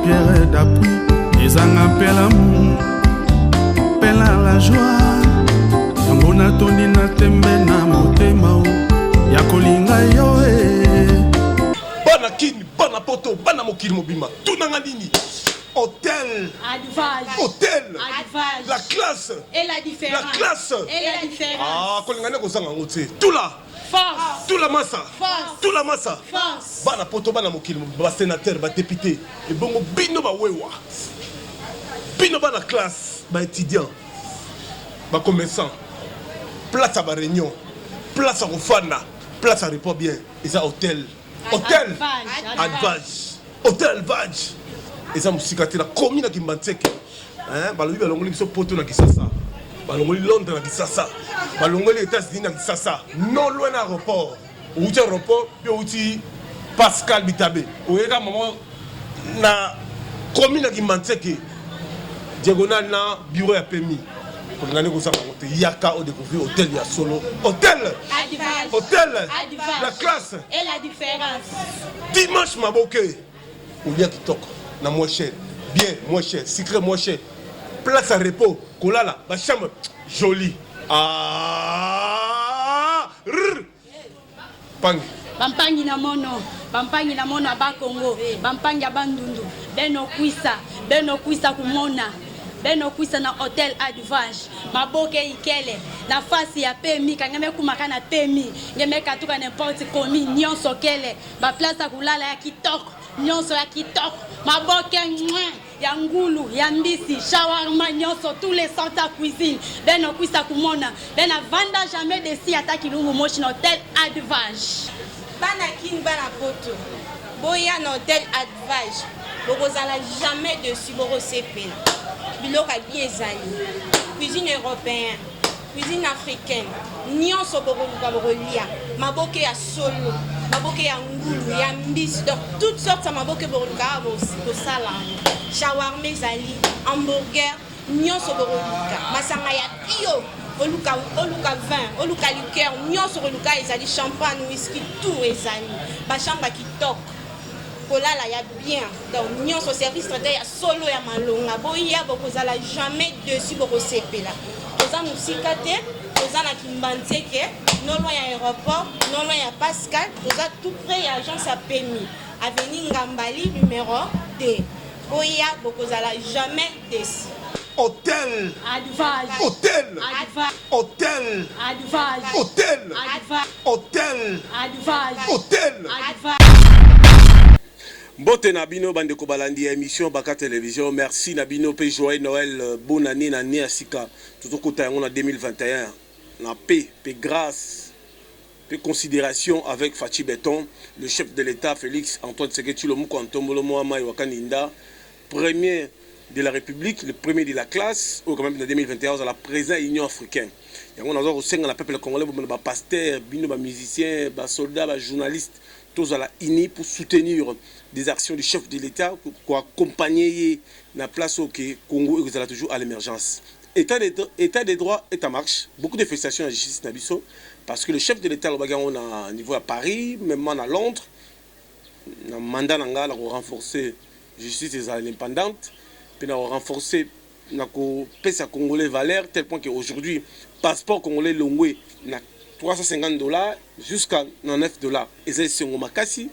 pierre d'appui ezanga mpe l'amour mpe la joie yango natondi na tembe na motema o ya kolinga yo bana kini bana poto bana mokili mobima tunanga nini hôtel Advage. Hôtel Advage. La classe Et la différence. La classe Et la différence. Ah, kolinga ne kozanga ngote tout là Force. tout la massa Force. tout la massa Force. bana poto bana mokili ba sénateur ba député et bongo bino ba wewa bino bana classe ba étudiant ba commerçant place à ba réunion place à refana place à repos bien et ça hôtel hôtel Advage hôtel Advage et ça musikati la commune na Kimbantseke hein balobi balongoli biso poto na Kisasa balongoli Londres na Kisasa balongoli États-Unis na Kisasa non loin na aéroport outi aéroport puis outi Pascal Bitabe oyeka maman na commune na Kimbantseke diagonal na bureau ya PMI pour ngane ko sanga ngote yaka au découvrir hôtel ya solo hôtel Advage. hôtel Advage. la classe Et la différence. dimanche maboke olia kitoko na moins cher bien moins cher secret moins cher place à repos kolala ba chambre jolie ah pangi Bampangi na mono aba Congo, bampangi abandundu, beno kuisa kumona, beno kuisa na hotel Advage, maboke ikele, na fasi ya PMI, kangeme kumaka na PMI, ngeme katuka n'importe komi, nyonso kele, ba place ya kulala ya kitoko, nyonso ya kitoko, maboke ya ngulu, ya mbisi, shawarma, nyonso, tous les sortes à cuisine, beno kuisa kumona, bena vanda jamais desi ataki lungu moshi na hotel Advage. Bana kin bana poto boya na hôtel Advage bokozala jamais dessus borosepela biloko bien ezali cuisine européenne cuisine africaine nyonso bokoluka bokolia maboke ya solo maboke ya ngulu ya mbisi donc toutes sortes ya maboke bokoluka bosala shawarma ezali hamburger nyonso bokoluka masanga ya bio oluka vin oluka liqueur nyonso oluka ezali champagne whisky tout ezali ba chambre kitoko kolala ya bien donc nyonso service traité ya solo ya malonga boya bokozala jamais dessus bokosepela toza musika te toza na Kimbantseke non loin ya aéroport non loin ya Pascal toza tout près ya agence ya PMI avenue Ngambali numéro 2 boya bokozala jamais dessus. Hôtel Advage. Hôtel Advage. Hôtel Advage. Hôtel Advage. Hôtel Advage. Hôtel Advage. Mbote Nabino Bandeko Balandi émission Baka Télévision. Merci Nabino P. Joyeux Noël. Bonne année Nani Asika. Tout au côté en 2021. La paix, paix grâce, paix considération avec Fachi Béton, le chef de l'État Félix Antoine Tshisekedi Tshilombo Antombolo Moama Wakaninda, premier de la République, le premier de la classe, au quand même en 2021 dans la présente Union africaine. Il y a un sein dans le peuple congolais, des pasteurs, des musiciens, des soldats, des journalistes, tous à la INI pour soutenir des actions du chef de l'État, pour accompagner la place au Congo et toujours à l'émergence. État des droits est en marche. Beaucoup de félicitations à la justice Nabiso, parce que le chef de l'État, on a niveau à Paris, même à Londres, un mandat a renforcé la justice indépendante. Puis on a renforcé la Congolais valeur, tel point qu'aujourd'hui, passeport congolais longwe, na $350 jusqu'à $9. Et c'est ce qu'on m'a cassé.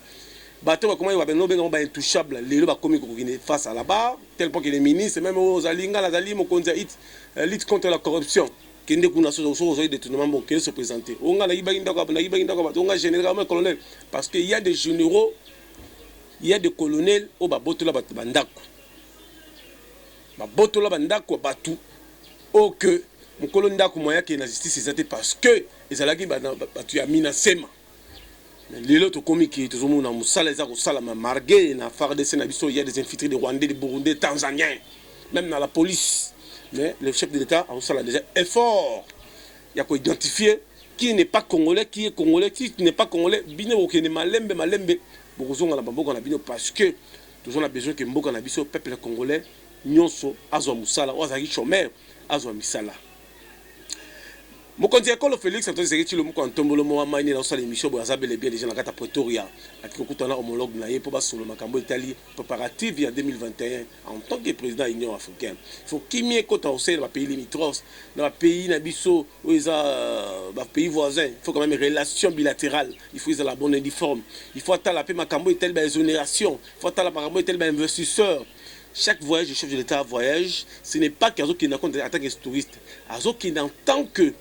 Bateau, comment il va bien intouchable, les lois comme face à la barre, tel point que les ministres, même aux Alinga, la Zalim, au Konzaït, lutte contre la corruption, qui n'est qu'une association de détournement qui se présenter. On a la généralement colonel, parce qu'il y a des généraux, il y a des colonels au Babotola Bandako. Babotola Bandako Batu, au que mon colonel Ndako Moya qui est la justice, c'est parce que les Alaki Batu a mis na sema. Les autres comiques qui sont dans le salle, ils ont salama margué, na FARDC, il y a des infiltrés de Rwandais, de Burundais, Tanzaniens, même dans la police. Mais le chef de l'État a déjà effort. Il y a qu'à identifier qui n'est pas congolais, qui est congolais, qui n'est pas congolais. Bino qui est malembe, parce que toujours on a besoin que Mboka na biso peuple congolais nyonso azwa musala, ozaki chômeur, azwa misala. mokonzi ya kolo Félix Antoine Tshisekedi Tshilombo ko ntombolo mo wa maini na osala émission bo azabele bien déjà na kata Pretoria akikokutana homologue na ye po basolo makambo Italie préparative ya 2021 en tant que président de l'Union africaine. Il faut kimie kota osala ba pays limitrophes na pays na biso ba pays voisins. Il faut quand même relation bilatérale. Il faut la bonne uniforme. Il faut attendre la paix makambo Italie ba exonération. Il faut attendre la makambo Italie ba investisseurs. Chaque voyage du chef de l'État voyage, ce n'est pas qu'Azo qui n'a compte en tant que touriste. Azo qui en tant que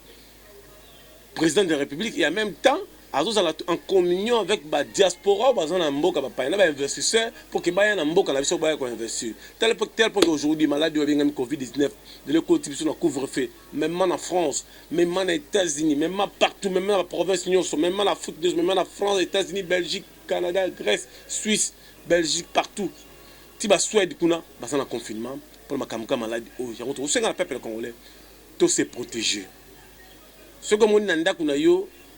président de la République et en même temps, Azo en communion avec la diaspora, les investisseurs, pour que les investisseurs puissent investir. Tel qu'aujourd'hui, maladie de Covid-19, de l'économie sur le couvre-feu, même en France, même en États-Unis, même partout, même dans la province, même en Afrique, même en France, États-Unis, Belgique, Canada, Grèce, Suisse, Belgique, partout. Si vous souhaitez que vous avez un confinement, pour la maladie, vous savez que le peuple congolais, tout se protéger. Ce que vous avez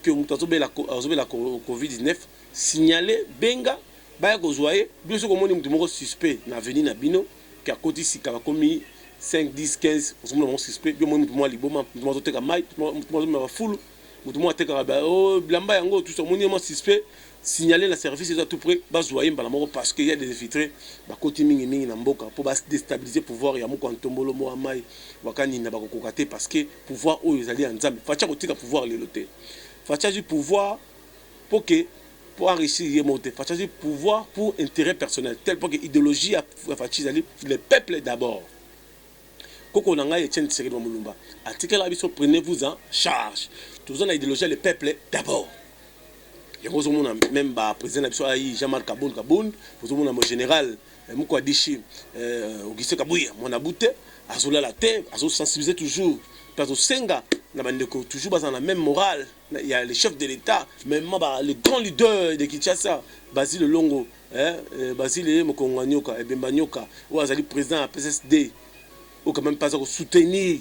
que vous avez la Covid-19, signalez, benga, baya kozwaye, bien sûr que vous avez suspect dans l'avenir Nabino, qui a côté si commis 5, 10, 15, vous avez suspect, bien sûr que vous avez liboma, vous avez été mai, vous avez foule, vous avez été oh, blamba yango, tout ça, vous avez suspect. Signaler la service est à tout près parce qu'il y a des infiltrés côté mingi na mboka pour déstabiliser pouvoir ya moko ntombolo mo amai wakani na bakokokate parce que pouvoir où ils allaient ensemble facha kotika pouvoir les loter facha du pouvoir pour enrichir les monter facha du pouvoir pour intérêt personnel tel pour que idéologie a facha le peuple d'abord koko nanga Etienne Tshisekedi Mulumba article la biso prenez-vous en charge tous on a idéologie le peuple d'abord. Vous avez même le président Jean-Marc Kaboun, vous avez mon général Moukwadishi, Auguste Kabouya, mon abouté, Azola la terre, Azo sensibiliser toujours. Parce que Senga, toujours dans la même morale. Il y a les chefs de l'État, même les grands leaders de Kinshasa, Basile Longo, Basile Mokonganyoka, Ebembanyoka, ou Azali président de la PSSD, ou quand même pas soutenir.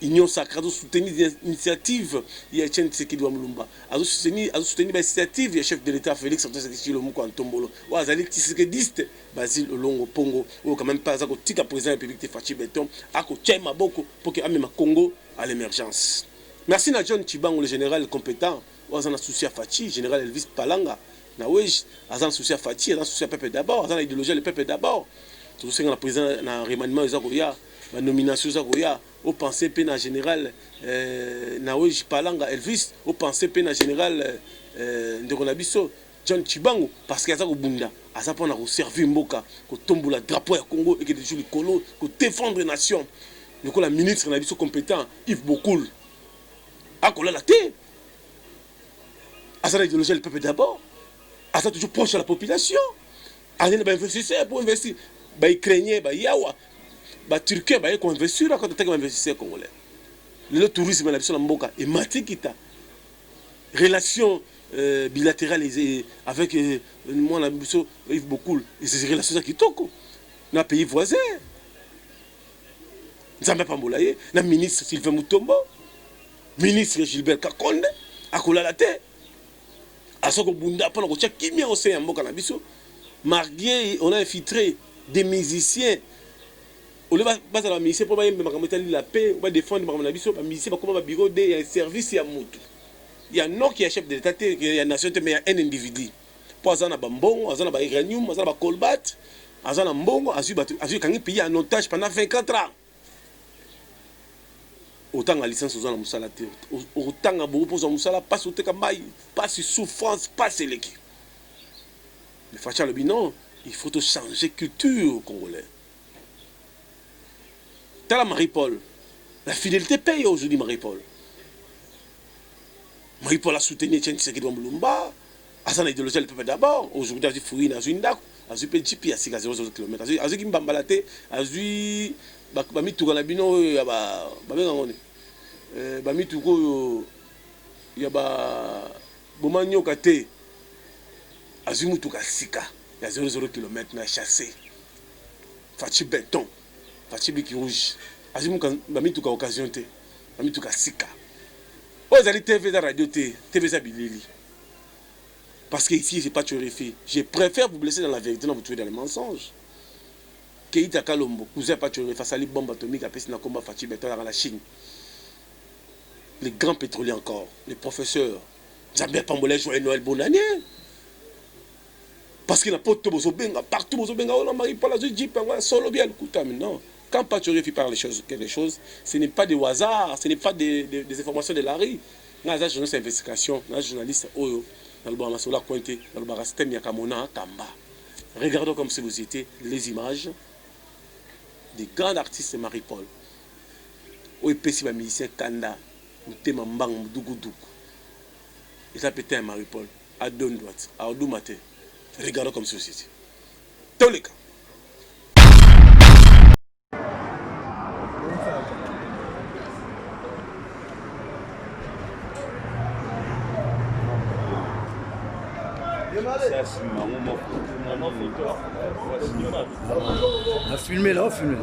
Union sacrée, à soutenir l'initiative, il y a Etienne Tshisekedi Mulumba, à soutenir l'initiative, il y a chef de l'État Félix Antoine Tshisekedi Tshilombo, ou à Zali Tshisekediste, Basile Olongo Pongo, ou quand même pas à côté président de la République de Fachi Beton, à côté Maboko, pour que amène Congo à l'émergence. Merci à John Chibango, le général compétent, ou à un associé à Fachi, général Elvis Palanga, à un associé à Fachi, à un associé à Peuple d'abord, à un idéologie le Peuple d'abord. Tout ce que le président a remaniement, la nomination au pensée pénal général Naouj Palanga Elvis au pensée pénal général de Ronabiso John Chibango parce qu'il y a au Bunda à ça pour nous servir Mboka que tombe la drapeau à Congo et que des les colos que défendre la nation donc la ministre Nabiso compétent Yves Bokoul a collé la terre à ça l'idéologie le peuple d'abord à ça toujours proche à la population à aller investir pour investir bah Ukrainien bah Yawa ba Turquie ba ko investir quand tu investisseur congolais le tourisme na biso na mboka et matikita relation bilatérale avec moi na biso Yves Bokoul et ces relations qui toko na pays voisin nzambe pambola ye na ministre Sylvain Mutombo ministre Gilbert Kakonde akola la terre asoko bunda pona ko tchaki mi au sein mboka na biso marié on a infiltré des musiciens. On va passer à la ministère pour la paix, on va défendre la ministère pour comment bureau il y a un service, il y a Moutou. Il y a un nom qui est chef de l'État, il y a une nation, mais il y a un individu. Pour Azana Bambon, Azana Iranium, Azana Kolbat, Azana Mbongo, Azu quand il paye un otage pendant 24 ans. Autant la licence aux Moussala, autant à beaucoup pour Moussala, pas sur Tekamaï, pas sur souffrance, pas sur l'équipe. Mais Facha le binon, il faut changer culture congolais. T'as la Marie-Paul. La fidélité paye aujourd'hui Marie-Paul. Marie-Paul a soutenu Etienne Tshisekedi Mulumba. Asana idéologie le peuple d'abord. Aujourd'hui, il faut une azunda. Azu petit à 0 km. Azu qui m'embalate. Azu bami tuka na bino ya ba ngone. Bami tuko ya ba bomanyo kate. Azu mutuka sika. Ya 0 km na chassé. Fachi béton. Fatibiki rouge. Azimu bami tuka occasion te. Bami tuka sika. Aux ali TV da radio TV za bilili. Parce que ici c'est pas tuerifié. Je préfère vous blesser dans la vérité, non vous tuer dans les mensonges. Keita Kalombo, vous avez pas tuerifié face à les bombes atomiques à Pessi na combat Fatibeton dans la Chine. les grands pétroliers encore, les professeurs, Zambia Pambolé, joyeux Noël, bonne année. Parce qu'il n'y a pas de Bozobenga, partout Bozobenga, on a Marie-Paul, solo bien, écoute, non. Quand Pachoré fait par quelque chose, ce n'est pas des hasards, ce n'est pas des informations de la rue. Dans la journaliste d'investigation, dans la journaliste, regardons comme si vous étiez les images des grands artistes Marie-Paul. Où est le musicien Kanda, Mutema Mbang, Mdougoudouk. Il s'appelle un Marie-Paul, à Don droite, à Odoumate. Regardons comme si vous étiez. Tous les cas. On a filmé là, on a filmé.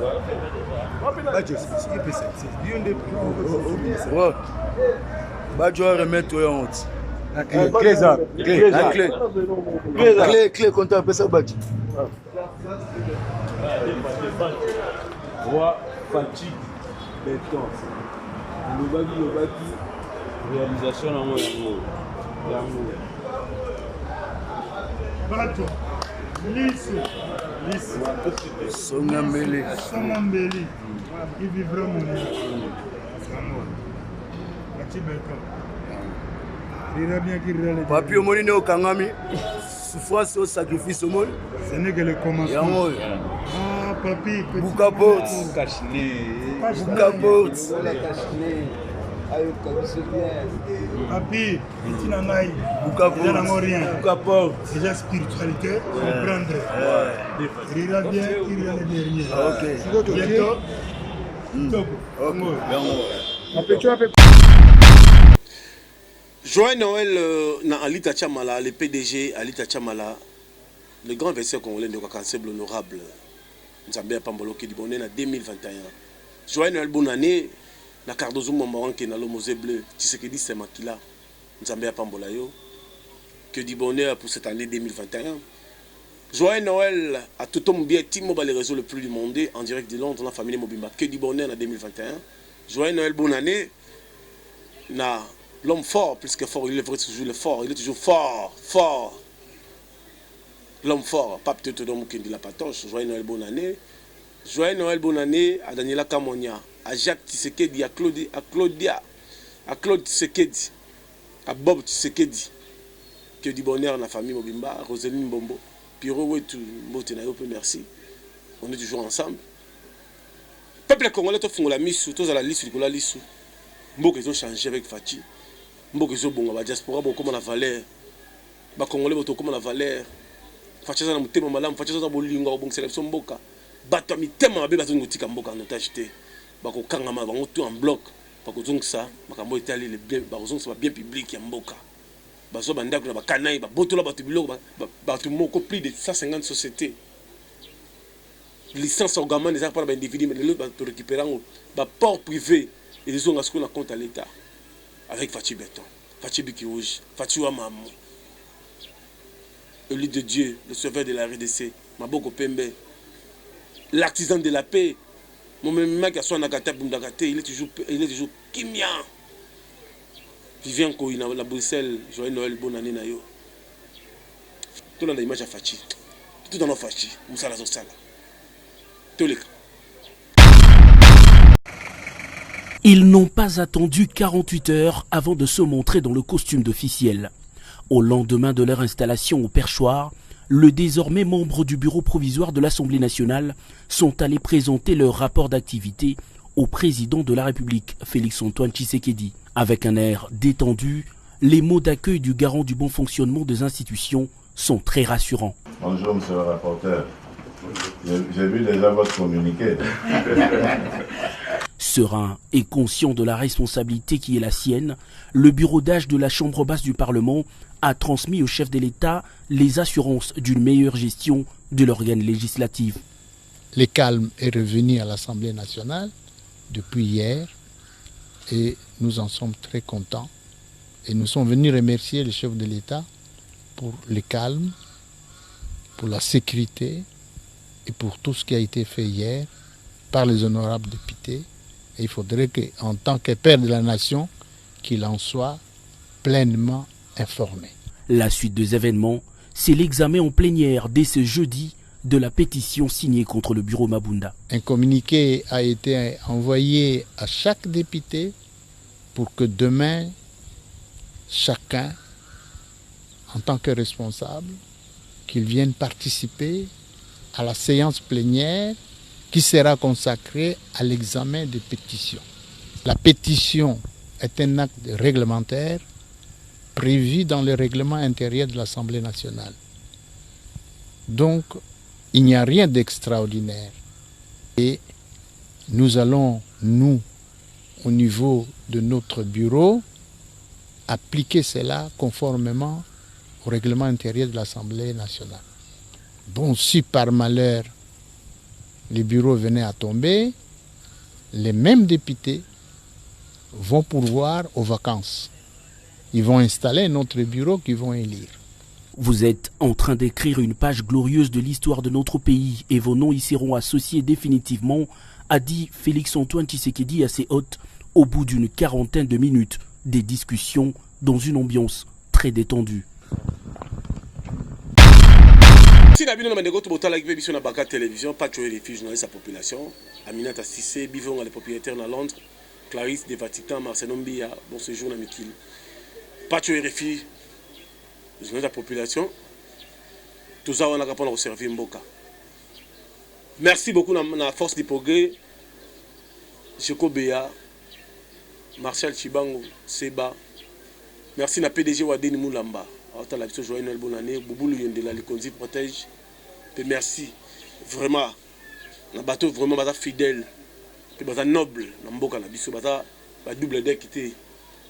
Badjo va remettre toi en honte. La clé, ça. La clé. Clé, quand tu appelles ça, Badjo. Roi, fatigue, béton. Le baki, réalisation dans mon amour. Bato, Lisse, Songambeli, il vit vraiment bien. Papi au monde au Kangami, souffrance au sacrifice au monde. Ce n'est que le commencement. Ah, papi, Boukaport. Papi, petit nanai, rien. Déjà spiritualité, comprendre. Il ira bien, il ira le dernier. Ok. Joyeux Noël dans Alita Chamala, le PDG Alita Chamala, le grand investisseur congolais de Kakanseble honorable, Nzambia Pambolo qui dit bonne année en 2021. Joyeux Noël, bonne année. Na Cardozo Maman qui est dans le Mosée Bleu, Tshisekedi c'est Makila, Nzambia Pambola yo. Que du bonheur pour cette année 2021. Joyeux Noël à tout homme bien, Timo les réseaux le plus du monde, en direct de Londres, la famille Mobimba. Que du bonheur en 2021. Joyeux Noël, bonne année. Na l'homme fort, plus que fort, il est vrai toujours le fort, il est toujours fort. L'homme fort, pas peut-être l'homme qui dit la patoche. Joyeux Noël, bonne année. Joyeux Noël, bonne année à Daniela Kamonia, à Jacques Tshisekedi, à Claude Tshisekedi, à Bob Tshisekedi. Que du bonheur dans la famille Mobimba, Roseline Bombo, Piro Wetu, Motenayo, merci. On est toujours ensemble. Peuple congolais, tout le monde a mis sous, tous à la liste, la liste. Mbok ils ont changé avec Fachi. Mbok ils ont bon, la diaspora, comment la valeur. Les Congolais, comment la valeur. Fachi, ça n'a pas malam, Fachi, ça n'a pas bolingo, bon, sélection Mboka. Bato mi tellement abe bazo ngotika mboka en otage te bako kangama bango tout en bloc bako zongsa makambo etali le bien bako zongsa bien public ya mboka bazo bandako na bakanai ba botola bato biloko bato moko plus de 150 sociétés licence au gamin des par individus mais les bato récupérant ba port privé et ils ont à ce qu'on a compte à l'état avec Fachi Béton Fachi Biki Rouge Fachi Wamamo le lit de Dieu le sauveur de la RDC Maboko Pembe. L'artisan de la paix, mon mec qui a son agata bundagate, il est toujours kimia. Vivien Koïna, la Bruxelles, joyeux Noël, bonne année na yo. Tout dans l'image à Fachi, tout dans nos Fachi, Moussala Zosala. Tous les cas. Ils n'ont pas attendu 48 heures avant de se montrer dans le costume d'officiel. Au lendemain de leur installation au perchoir, le désormais membre du bureau provisoire de l'Assemblée nationale sont allés présenter leur rapport d'activité au président de la République, Félix-Antoine Tshisekedi. Avec un air détendu, les mots d'accueil du garant du bon fonctionnement des institutions sont très rassurants. Bonjour, monsieur le rapporteur. J'ai vu déjà votre communiqué. Serein et conscient de la responsabilité qui est la sienne, le bureau d'âge de la Chambre basse du Parlement a transmis au chef de l'État les assurances d'une meilleure gestion de l'organe législatif. Le calme est revenu à l'Assemblée nationale depuis hier et nous en sommes très contents. Et nous sommes venus remercier le chef de l'État pour le calme, pour la sécurité et pour tout ce qui a été fait hier par les honorables députés. Et il faudrait qu'en tant que père de la nation, qu'il en soit pleinement informé. La suite des événements, c'est l'examen en plénière dès ce jeudi de la pétition signée contre le bureau Mabunda. Un communiqué a été envoyé à chaque député pour que demain, chacun, en tant que responsable, qu'il vienne participer à la séance plénière qui sera consacrée à l'examen des pétitions. La pétition est un acte réglementaire prévu dans le règlement intérieur de l'Assemblée nationale. Donc, il n'y a rien d'extraordinaire. Et nous allons, nous, au niveau de notre bureau, appliquer cela conformément au règlement intérieur de l'Assemblée nationale. Bon, si par malheur les bureaux venaient à tomber, les mêmes députés vont pourvoir aux vacances. Ils vont installer notre bureau qu'ils vont élire. Vous êtes en train d'écrire une page glorieuse de l'histoire de notre pays et vos noms y seront associés définitivement, a dit Félix-Antoine Tshisekedi à ses hôtes au bout d'une quarantaine de minutes des discussions dans une ambiance très détendue. Si la bino mandeko to botala ki biso na Baka télévision pas tuer les filles journalistes à population Aminata Cissé bivon les propriétaires na Londres Clarisse de Vatican Marcelo Mbia bon séjour na Mikil pas tuer les filles journalistes à population tout ça on a capable de servir Mboka. Merci beaucoup na force du progrès Cheko Béa Martial Chibango Seba merci na PDG Wadeni Moulamba. La bonne année, Bouboulou Yondela, les conduits protège. Et merci, vraiment, le bateau vraiment fidèle, noble, double deck était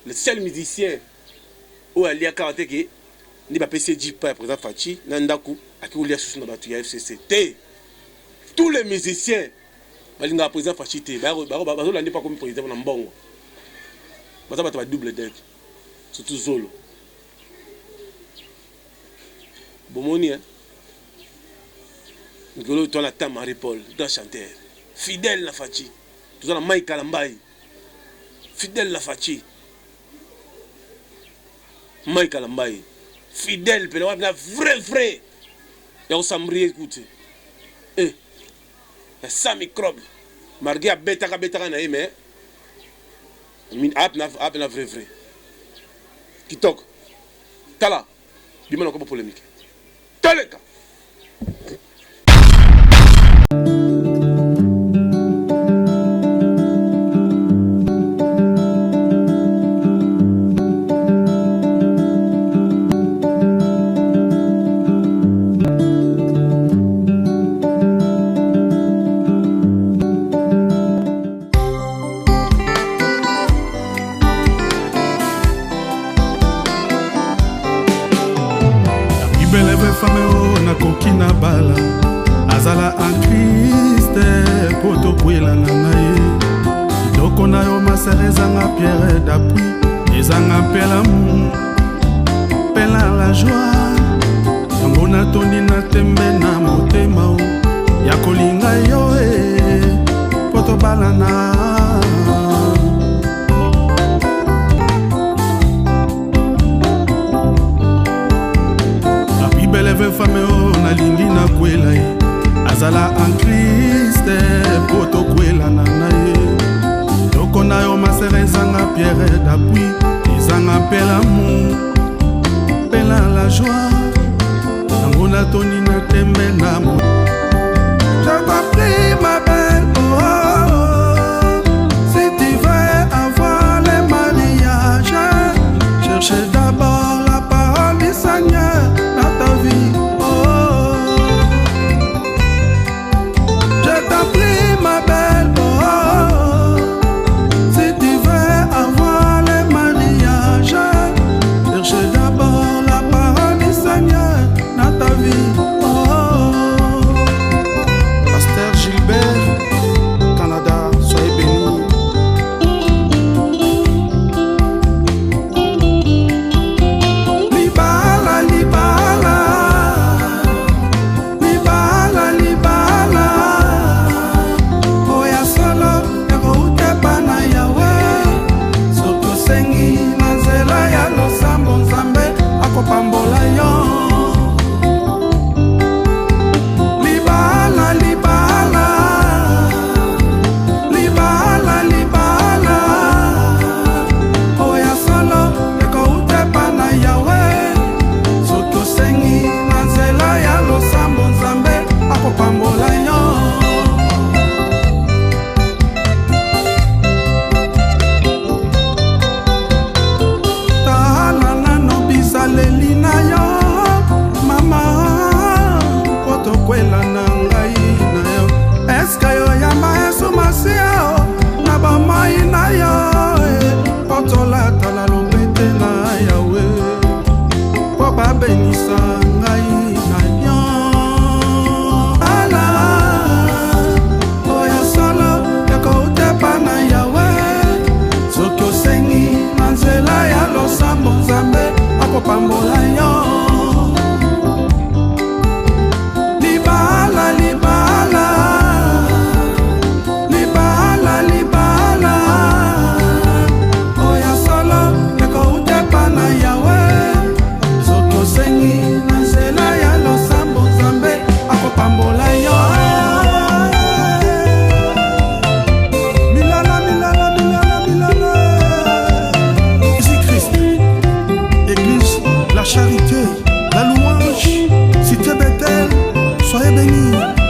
le seul musicien où il y a 40 qui n'est pas PCJ par président Fachi, Nandaku, à qui il y a sous notre bateau FCCT. Tous les musiciens, il y a président Fachi, il n'y a pas comme président Nambongo. Il y a double deck, surtout Zolo. Bomoni, nous avons la Tam Marie-Paul, dans chanteur. Fidèle la Fachi. Nous avons Mike Kalambaye. Fidèle la Fachi. Mike Kalambaye. Fidèle, mais vrai. Et on s'en écoute. Eh, il y a 100 microbes. Malgré à Betaka, mais il a vrai. Qui toque. Tala. Il y a une polémique. Taleka. Kokina bala azala en Christ poto kwela na ngai doko na yo maserezanga pierre d'appui ezanga pela la joie yango na toni na tembe na motema ya kolinga yo poto bala na beleve fame o nalingi na kwela ye azala en Christ poto kwela na ye doko na yo masere ezanga pierre d'appui ezanga pela la joie nango na toni na tembe na mo je t'en prie ma belle si tu veux avoir le mariage cherchez d'abord la parole du Seigneur dans ta vie. Je t'en prie ma belle, si tu veux avoir le mariage, cherchez d'abord la parole du Seigneur dans ta vie. akopambola yo. Libala, libala, libala, libala, oya solo ekoutepa na yawe. Soki osengi na nzela ya losambo nzambe akopambola yo. Leli na yo mama poto kwela na ngai na yo eska yo yamba yesu masia na bamai na yo poto latala lopete na yawe po babenisa ngai na yo ala oya solo ekoutepa na yawe soki osengi na nzela ya losambo nzambe akopambola yo. Libala, libala, libala, libala, oya solo ekoutepa na yawe soki osengi na nzela ya losambo nzambe akopambola yo. Milala, milala, milala, milala. Jésus-Christ, Église, la charité, la louange, cité Bethel, soyez bénis.